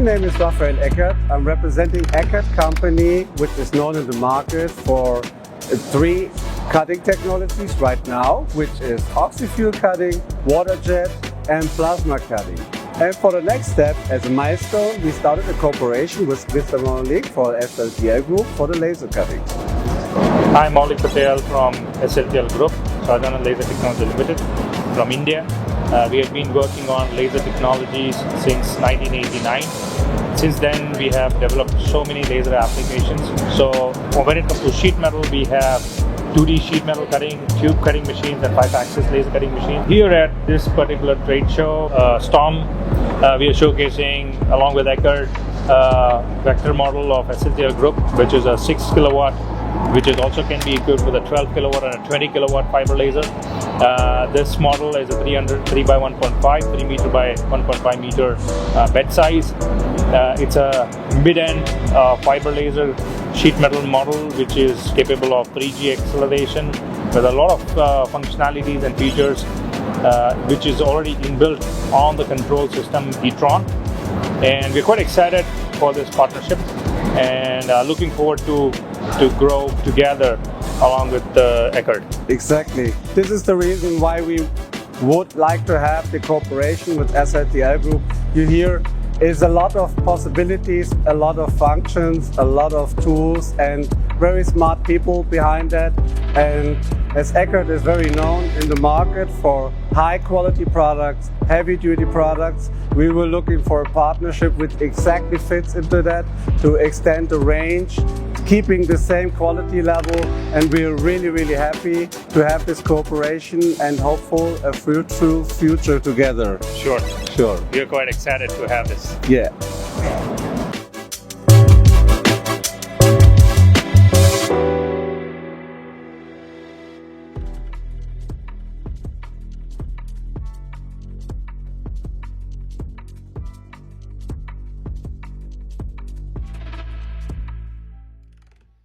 name is Rafael Eckert. I'm representing Eckert Company, which is known in the market for three cutting technologies right now, which is oxy-fuel cutting, water jet, and plasma cutting. And for the next step, as a milestone, we started a cooperation with Mr. Maulik for SLTL Group for the laser cutting. I'm Maulik Patel from SLTL Group, Southern Laser Technology Limited from India. We have been working on laser technologies since 1989. Since then, we have developed so many laser applications. So when it comes to sheet metal, we have 2D sheet metal cutting, tube cutting machines, and 5-axis laser cutting machines. Here at this particular trade show, Storm, we are showcasing, along with Eckert, vector model of SLTL Group, which is a 6 kilowatt, which is also can be equipped with a 12 kilowatt and a 20 kilowatt fiber laser. This model is a 3 by 1.5, 3 meter by 1.5 meter bed size. It's a mid-end fiber laser sheet metal model, which is capable of 3G acceleration with a lot of functionalities and features, which is already inbuilt on the control system e-tron. And we're quite excited for this partnership and looking forward to grow together along with Eckert. Exactly. This is the reason why we would like to have the cooperation with SLTL Group. You hear is a lot of possibilities, a lot of functions, a lot of tools, and very smart people behind that. And as Eckert is very known in the market for high quality products, heavy duty products, we were looking for a partnership which exactly fits into that to extend the range, keeping the same quality level, and we're really happy to have this cooperation and hopeful a fruitful future together. Sure. We're quite excited to have this. Yeah.